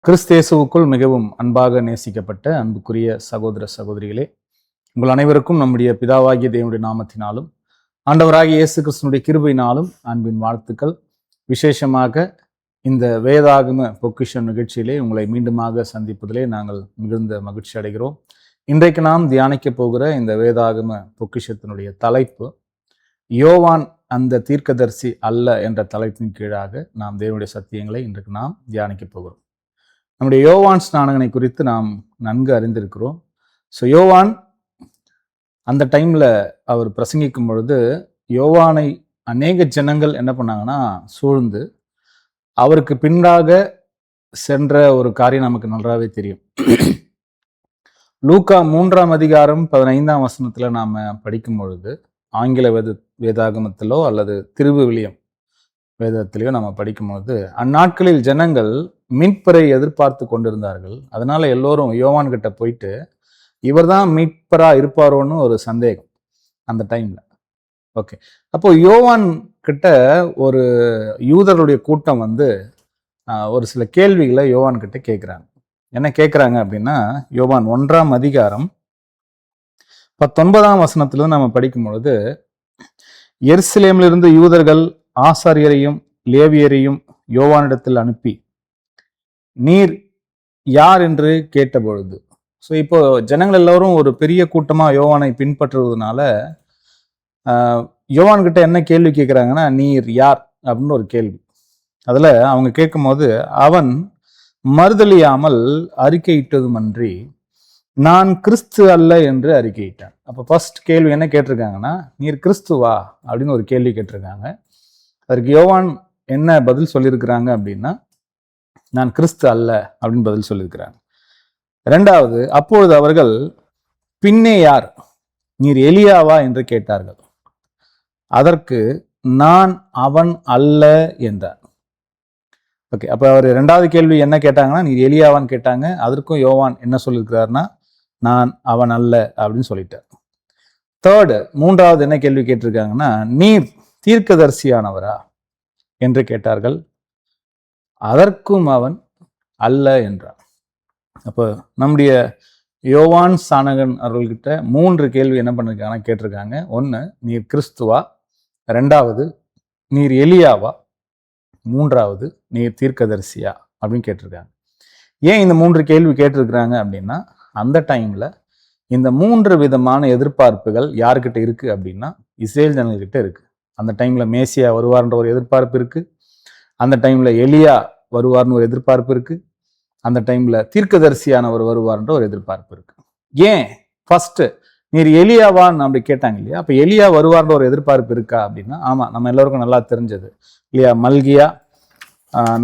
கிறிஸ்தேசுவுக்குள் மிகவும் அன்பாக நேசிக்கப்பட்ட அன்புக்குரிய சகோதர சகோதரிகளே, உங்கள் அனைவருக்கும் நம்முடைய பிதாவாகிய தேவனுடைய நாமத்தினாலும் ஆண்டவராகிய இயேசு கிறிஸ்துனுடைய கிருபையினாலும் அன்பின் வாழ்த்துக்கள். விசேஷமாக இந்த வேதாகம பொக்கிஷம் நிகழ்ச்சியிலே உங்களை மீண்டுமாக சந்திப்பதிலே நாங்கள் மிகுந்த மகிழ்ச்சி அடைகிறோம். இன்றைக்கு நாம் தியானிக்க போகிற இந்த வேதாகம பொக்கிஷத்தினுடைய தலைப்பு யோவான் அந்த தீர்க்கதரிசி அல்ல என்ற தலைப்பின் கீழாக நாம் தேவனுடைய சத்தியங்களை இன்றைக்கு நாம் தியானிக்க போகிறோம். நம்முடைய யோவான் ஸ்நானகனை குறித்து நாம் நன்கு அறிந்திருக்கிறோம். ஸோ யோவான் அந்த டைமில் அவர் பிரசங்கிக்கும் பொழுது யோவானை அநேக ஜனங்கள் என்ன பண்ணாங்கன்னா சூழ்ந்து அவருக்கு பின்னாக சென்ற ஒரு காரியம் நமக்கு நன்றாகவே தெரியும். லூக்கா 3ஆம் அதிகாரம் 15ஆம் வசனத்தில் நாம் படிக்கும் பொழுது ஆங்கில வேதாகமத்திலோ அல்லது திருவிவிலியம் வேதத்திலேயோ நம்ம படிக்கும்போது அந்நாட்களில் ஜனங்கள் மீட்பரை எதிர்பார்த்து கொண்டிருந்தார்கள். அதனால எல்லோரும் யோவான் கிட்ட போயிட்டு இவர் தான் மீட்பரா இருப்பாரோன்னு ஒரு சந்தேகம் அந்த டைம்ல. ஓகே, அப்போ யோவான் கிட்ட ஒரு யூதருடைய கூட்டம் ஒரு சில கேள்விகளை யோவான் கிட்ட கேட்குறாங்க. என்ன கேட்குறாங்க அப்படின்னா, யோவான் 1ஆம் அதிகாரம் 19ஆம் வசனத்துல நம்ம படிக்கும் பொழுது, எருசலேமிலிருந்து யூதர்கள் ஆசாரியரையும் லேவியரையும் யோவானிடத்தில் அனுப்பி நீர் யார் என்று கேட்டபொழுது, ஸோ இப்போ ஜனங்கள் எல்லோரும் ஒரு பெரிய கூட்டமா யோவானை பின்பற்றுவதனால யோவான் கிட்ட என்ன கேள்வி கேட்குறாங்கன்னா, நீர் யார் அப்படின்னு ஒரு கேள்வி. அதுல அவங்க கேட்கும் போது அவன் மறுதலியாமல் அறிக்கையிட்டதுமன்றி நான் கிறிஸ்து அல்ல என்று அறிக்கையிட்டான். அப்போ ஃபர்ஸ்ட் கேள்வி என்ன கேட்டிருக்காங்கன்னா, நீர் கிறிஸ்துவா அப்படின்னு ஒரு கேள்வி கேட்டிருக்காங்க. அதற்கு யோவான் என்ன பதில் சொல்லியிருக்கிறாங்க அப்படின்னா, நான் கிறிஸ்து அல்ல அப்படின்னு பதில் சொல்லியிருக்கிறாங்க. இரண்டாவது, அப்பொழுது அவர்கள் பின்னே யார், நீர் எலியாவா என்று கேட்டார்கள். அதற்கு நான் அவன் அல்ல என்றார். ஓகே, அப்போ அவர் இரண்டாவது கேள்வி என்ன கேட்டாங்கன்னா, நீர் எலியாவான்னு கேட்டாங்க. அதற்கும் யோவான் என்ன சொல்லியிருக்கிறாருன்னா, நான் அவன் அல்ல அப்படின்னு சொல்லிட்டார். மூன்றாவது என்ன கேள்வி கேட்டிருக்காங்கன்னா, நீர் தீர்க்கதரிசியானவரா என்று கேட்டார்கள். அதற்கும் அவன் அல்ல என்றான். அப்போ நம்முடைய யோவான் ஸ்நானகன் அவர்கள்கிட்ட 3 கேள்வி என்ன பண்ணிருக்காங்கன்னா கேட்டிருக்காங்க. 1, நீர் கிறிஸ்துவா, 2வது நீர் எலியாவா, 3வது நீர் தீர்க்கதரிசியா அப்படின்னு கேட்டிருக்காங்க. ஏன் இந்த 3 கேள்வி கேட்டிருக்கிறாங்க அப்படின்னா, அந்த டைம்ல இந்த 3 விதமான எதிர்பார்ப்புகள் யாருக்கிட்ட இருக்கு அப்படின்னா, இஸ்ரேல் ஜனங்கள்கிட்ட இருக்கு. அந்த டைம்ல மேசியா வருவார்ன்ற ஒரு எதிர்பார்ப்பு இருக்கு. அந்த டைம்ல எலியா வருவார்னு ஒரு எதிர்பார்ப்பு இருக்கு. அந்த டைம்ல தீர்க்கதரிசியானவர் வருவார்ன்ற ஒரு எதிர்பார்ப்பு இருக்கு. ஏன் ஃபர்ஸ்ட் நீர் எலியாவான்னு அப்படி கேட்டாங்க இல்லையா? அப்ப எலியா வருவார்ன்ற ஒரு எதிர்பார்ப்பு இருக்கா அப்படின்னா, ஆமா, நம்ம எல்லாருக்கும் நல்லா தெரிஞ்சது இல்லையா? மல்கியா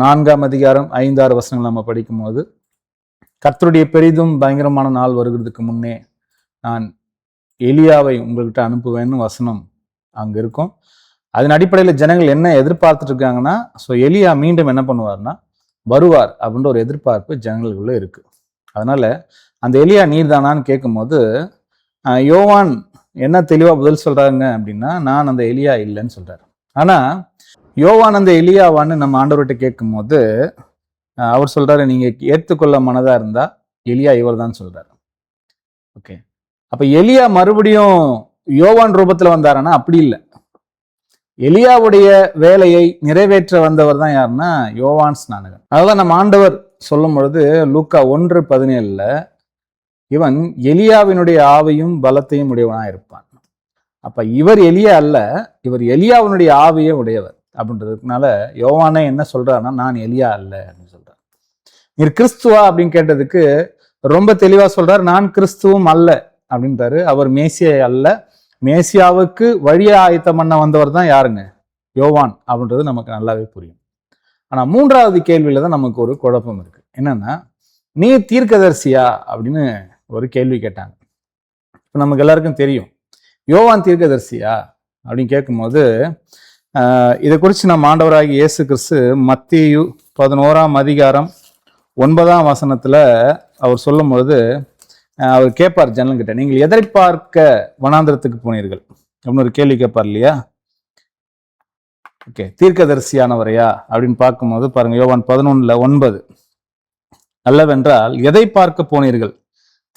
4ஆம் அதிகாரம் 5-6 வசனங்கள் நம்ம படிக்கும் போது, கர்த்தருடைய பெரிதும் பயங்கரமான நாள் வருகிறதுக்கு முன்னே நான் எலியாவை உங்கள்கிட்ட அனுப்புவேன்னு வசனம் அங்க இருக்கும். அதன் அடிப்படையில் ஜனங்கள் என்ன எதிர்பார்த்துட்டு இருக்காங்கன்னா, ஸோ எலியா மீண்டும் என்ன பண்ணுவார்னா வருவார் அப்படின்ற ஒரு எதிர்பார்ப்பு ஜனங்களுக்குள்ள இருக்கு. அதனால அந்த எலியா நீர் தானான்னு கேட்கும்போது யோவான் என்ன தெளிவா பதில் சொல்றாங்க அப்படின்னா, நான் அந்த எலியா இல்லைன்னு சொல்றாரு. ஆனா யோவான் அந்த எலியாவான்னு நம்ம ஆண்டவர்கிட்ட கேட்கும் போது அவர் சொல்றாரு, நீங்க ஏற்றுக்கொள்ள மனதா இருந்தா எலியா இவர் தான் சொல்றாரு. ஓகே, அப்ப எலியா மறுபடியும் யோவான் ரூபத்துல வந்தாருன்னா அப்படி இல்லை. எலியாவுடைய வேலையை நிறைவேற்ற வந்தவர் தான் யாருன்னா யோவான் ஸ்நானகன். அதான் நம்ம ஆண்டவர் சொல்லும் பொழுது லூக்கா 1:17 இவன் எலியாவினுடைய ஆவையும் பலத்தையும் உடையவனா இருப்பான். அப்ப இவர் எலியா அல்ல, இவர் எலியாவினுடைய ஆவியை உடையவர் அப்படின்றதுனால யோவானே என்ன சொல்றாருன்னா, நான் எலியா அல்ல அப்படின்னு சொல்றார். நீர் கிறிஸ்துவா அப்படின்னு கேட்டதுக்கு ரொம்ப தெளிவா சொல்றாரு, நான் கிறிஸ்துவும் அல்ல அப்படின்றாரு. அவர் மேசியா அல்ல, மேசியாவுக்கு வழியை ஆயத்தம் பண்ண வந்தவர் தான் யாருங்க? யோவான் அப்படின்றது நமக்கு நல்லாவே புரியும். ஆனா 3வது கேள்வியில தான் நமக்கு ஒரு குழப்பம் இருக்கு. என்னன்னா, நீ தீர்க்கதரிசியா அப்படின்னு ஒரு கேள்வி கேட்டாங்க. இப்போ நமக்கு எல்லாருக்கும் தெரியும் யோவான் தீர்க்கதரிசியா அப்படின்னு கேட்கும்போது இதை குறித்து நம்ம ஆண்டவராகி இயேசு கிறிஸ்து மத்தேயு 11ஆம் அதிகாரம் 9ஆம் வசனத்துல அவர் சொல்லும் பொழுது அவர் கேட்பார் ஜனங்கிட்ட, நீங்கள் எதை பார்க்க வனாந்திரத்துக்கு போனீர்கள் அப்படின்னு ஒரு கேள்வி கேட்பார் இல்லையா? ஓகே, தீர்க்கதரிசியானவரையா அப்படின்னு பார்க்கும்போது பாருங்க, யோவான் 11:9 அல்லவென்றால் எதை பார்க்க போனீர்கள்?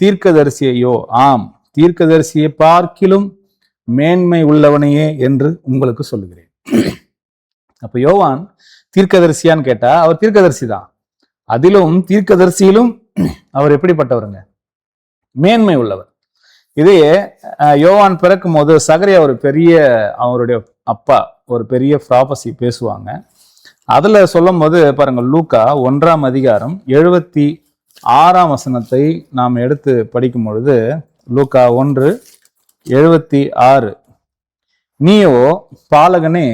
தீர்க்கதரிசியையோ? ஆம், தீர்க்கதரிசியை பார்க்கிலும் மேன்மை உள்ளவனையே என்று உங்களுக்கு சொல்லுகிறேன். அப்ப யோவான் தீர்க்கதரிசியான்னு கேட்டா அவர் தீர்க்கதரிசி தான். அதிலும் தீர்க்கதரிசியிலும் அவர் எப்படிப்பட்டவருங்க? மேன்மை உள்ளவர். இதையே யோவான் பிறக்கும் போது சகரியா ஒரு பெரிய, அவருடைய அப்பா ஒரு பெரிய ப்ராபசி பேசுவாங்க. அதுல சொல்லும் போது பாருங்க, லூக்கா 1ஆம் அதிகாரம் 76ஆம் வசனத்தை நாம் எடுத்து படிக்கும் பொழுது, லூக்கா 1:76, நீயோ பாலகனே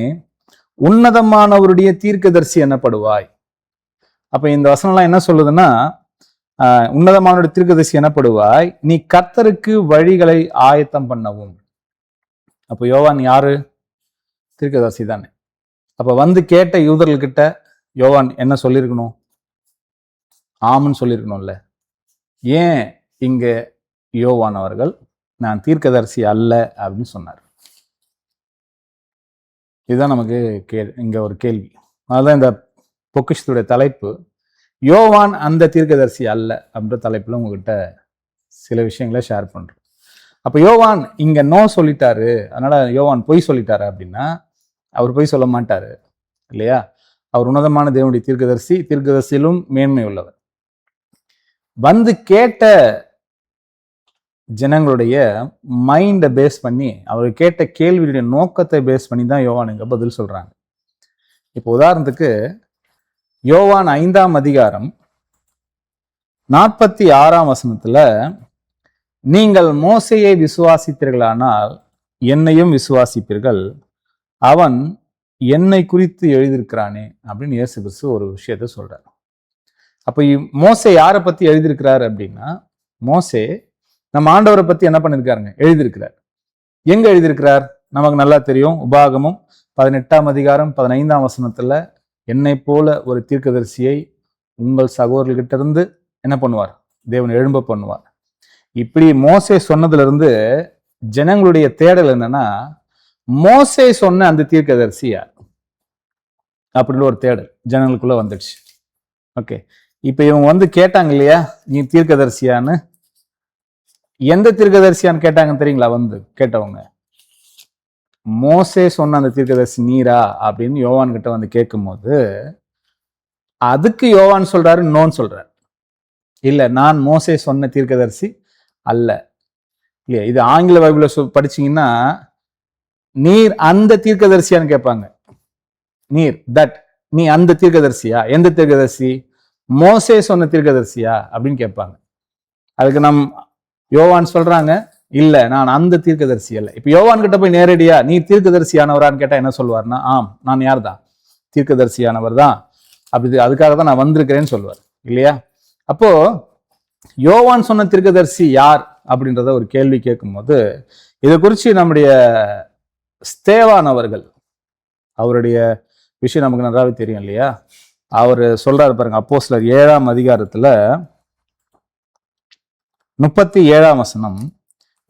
உன்னதமானவருடைய தீர்க்கதரிசி எனப்படுவாய். அப்ப இந்த வசனம்லாம் என்ன சொல்லுதுன்னா, உன்னதமானவருடைய தீர்க்கதரிசி எனப்படுவாய், நீ கர்த்தருக்கு வழிகளை ஆயத்தம் பண்ணவும். அப்ப யோவான் யாரு? தீர்க்கதரிசி தானே. அப்ப வந்து கேட்ட யூதர்கள்கிட்ட யோவான் என்ன சொல்லியிருக்கணும்? ஆம்னு சொல்லியிருக்கணும்ல. ஏன் இங்க யோவான் அவர்கள் நான் தீர்க்கதரிசி அல்ல அப்படின்னு சொன்னார்? இதுதான் நமக்கு இங்க ஒரு கேள்வி. அதுதான் இந்த பொக்கிஷத்துடைய தலைப்பு, யோவான் அந்த தீர்க்கதரிசி அல்ல அப்படின்ற தலைப்புல உங்ககிட்ட சில விஷயங்களை ஷேர் பண்றோம். அப்ப யோவான் இங்க நோ சொல்லிட்டாரு, அதனால யோவான் பொய் சொல்லிட்டாரு அப்படின்னா அவர் பொய் சொல்ல மாட்டாரு இல்லையா? அவர் உன்னதமான தேவனுடைய தீர்க்கதரிசி, தீர்க்கதரிசியிலும் மேன்மை உள்ளவர். வந்து கேட்ட ஜனங்களுடைய மைண்டை பேஸ் பண்ணி, அவர் கேட்ட கேள்வியுடைய நோக்கத்தை பேஸ் பண்ணி தான் யோவான் இங்க பதில் சொல்றாங்க. இப்போ உதாரணத்துக்கு யோவான் 5ஆம் அதிகாரம் 46ஆம் வசனத்துல, நீங்கள் மோசேயை விசுவாசித்தீர்களானால் என்னையும் விசுவாசிப்பீர்கள், அவன் என்னை குறித்து எழுதியிருக்கிறானே அப்படின்னு இயேசு கிறிஸ்து ஒரு விஷயத்த சொல்றார். அப்ப மோசே யாரை பத்தி எழுதியிருக்கிறார் அப்படின்னா, மோசே நம்ம ஆண்டவரை பத்தி என்ன பண்ணிருக்காருங்க? எழுதியிருக்கிறார். எங்க எழுதியிருக்கிறார்? நமக்கு நல்லா தெரியும். உபாகமும் 18ஆம் அதிகாரம் 15ஆம் வசனத்துல, என்னை போல ஒரு தீர்க்கதரிசியை உங்கள் சகோதரர்கிட்ட இருந்து என்ன பண்ணுவார்? தேவன் எழும்ப பண்ணுவார். இப்படி மோசே சொன்னதுல இருந்து ஜனங்களுடைய தேடல் என்னன்னா, மோசே சொன்ன அந்த தீர்க்கதரிசி யார் அப்படின்னு ஒரு தேடல் ஜனங்களுக்குள்ள வந்துடுச்சு. ஓகே, இப்ப இவங்க வந்து கேட்டாங்க இல்லையா, நீ தீர்க்கதரிசியான்னு. எந்த தீர்க்கதரிசியான்னு கேட்டாங்க தெரியுங்களா? வந்து கேட்டவங்க, மோசே சொன்ன அந்த தீர்க்கதரிசி நீரா அப்படின்னு யோவான் கிட்ட வந்து கேட்கும் போது, அதுக்கு யோவான் சொல்றாரு நோன்னு சொல்றாரு. இல்ல, நான் மோசே சொன்ன தீர்க்கதரிசி அல்ல. இல்லையா? இது ஆங்கில பைபிள படிச்சீங்கன்னா, நீர் அந்த தீர்க்கதரிசியான்னு கேட்பாங்க. நீர் தட், நீ அந்த தீர்க்கதரிசியா? எந்த தீர்க்கதரிசி? மோசே சொன்ன தீர்க்கதரிசியா அப்படின்னு கேட்பாங்க. அதுக்கு யோவான் சொல்றாங்க, இல்ல, நான் அந்த தீர்க்கதரிசி அல்ல. இப்ப யோவான் கிட்ட போய் நேரடியா நீ தீர்க்கதரிசியானவரான்னு கேட்டா என்ன சொல்வார்னா, ஆம், நான் யார் தான்? தீர்க்கதரிசியானவர் தான். அப்படி அதுக்காக தான் நான் வந்திருக்கிறேன்னு சொல்லுவார் இல்லையா? அப்போ யோவான் சொன்ன தீர்க்கதரிசி யார் அப்படின்றத ஒரு கேள்வி கேட்கும் போது, இதை குறித்து நம்முடைய ஸ்தேவான் அவர்கள், அவருடைய விஷயம் நமக்கு நன்றாவே தெரியும் இல்லையா? அவர் சொல்றாரு பாருங்க, அப்போஸ்தலர் 7ஆம் அதிகாரத்துல 37ஆம் வசனம்,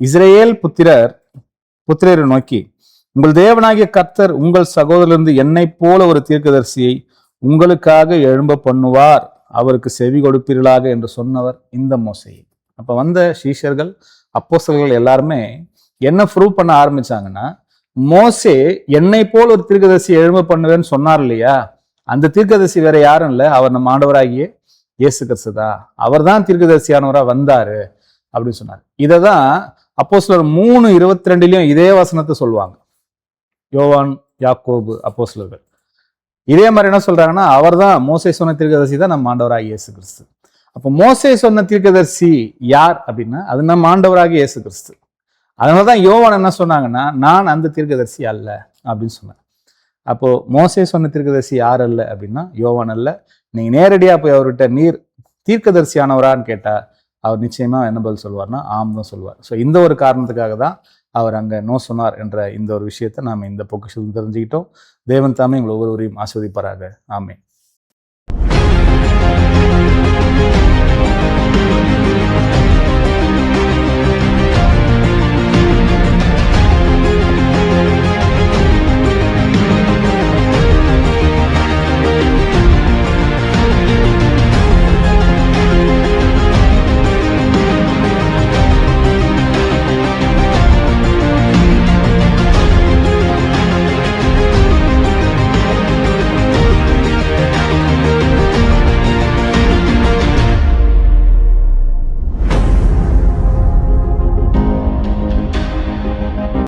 இஸ்ரவேல் புத்திரரை நோக்கி, உங்கள் தேவனாகிய கர்த்தர் உங்கள் சகோதரிலிருந்து என்னை போல ஒரு தீர்க்கதரிசியை உங்களுக்காக எழும்ப பண்ணுவார், அவருக்கு செவி கொடுப்பீர்களாக என்று சொன்னவர் இந்த மோசே. அப்ப வந்த சீஷர்கள், அப்போஸ்தலர்கள் எல்லாருமே என்ன ப்ரூவ் பண்ண ஆரம்பிச்சாங்கன்னா, மோசே என்னை போல் ஒரு தீர்க்கதரிசி எழும்ப பண்ணுவேன்னு சொன்னார் இல்லையா, அந்த தீர்க்கதரிசி வேற யாரும் இல்லை, அவர் நம்ம ஆண்டவராகிய இயேசு கிறிஸ்து தான். அவர் தான் தீர்க்கதரிசியானவரா வந்தாரு அப்படின்னு சொன்னார். இததான் அப்போஸ்தலர் 3:22 இதே வசனத்தை சொல்லுவாங்க. யோவான், யாக்கோபு அப்போஸ்தலர்கள் இதே மாதிரி என்ன சொல்றாங்கன்னா, அவர் தான் மோசே சொன்ன தீர்க்கதரிசி தான் நம்ம ஆண்டவராகிய இயேசு கிறிஸ்து. அப்போ மோசே சொன்ன தீர்க்கதரிசி யார் அப்படின்னா, அது நம்ம ஆண்டவராகிய இயேசு கிறிஸ்து. அதனாலதான் யோவான் என்ன சொன்னாங்கன்னா, நான் அந்த தீர்க்கதரிசி அல்ல அப்படின்னு சொன்னார். அப்போ மோசே சொன்ன தீர்க்கதரிசி யார் அல்ல அப்படின்னா யோவான் அல்ல. நீங்க நேரடியா போய் அவர்கிட்ட நீர் தீர்க்கதரிசியானவரான்னு கேட்டா அவர் நிச்சயமா என்ன பதில் சொல்வார்னா ஆம் தான் சொல்வார். ஸோ இந்த ஒரு காரணத்துக்காக தான் அவர் அங்க நோ சொன்னார் என்ற இந்த ஒரு விஷயத்தை நாம் இந்த பொக்கிஷத்தில் தெரிஞ்சுக்கிட்டோம். தேவன் தாமே உங்களை ஒவ்வொருவரையும் ஆஸ்வதிப்பாராக. ஆமென்.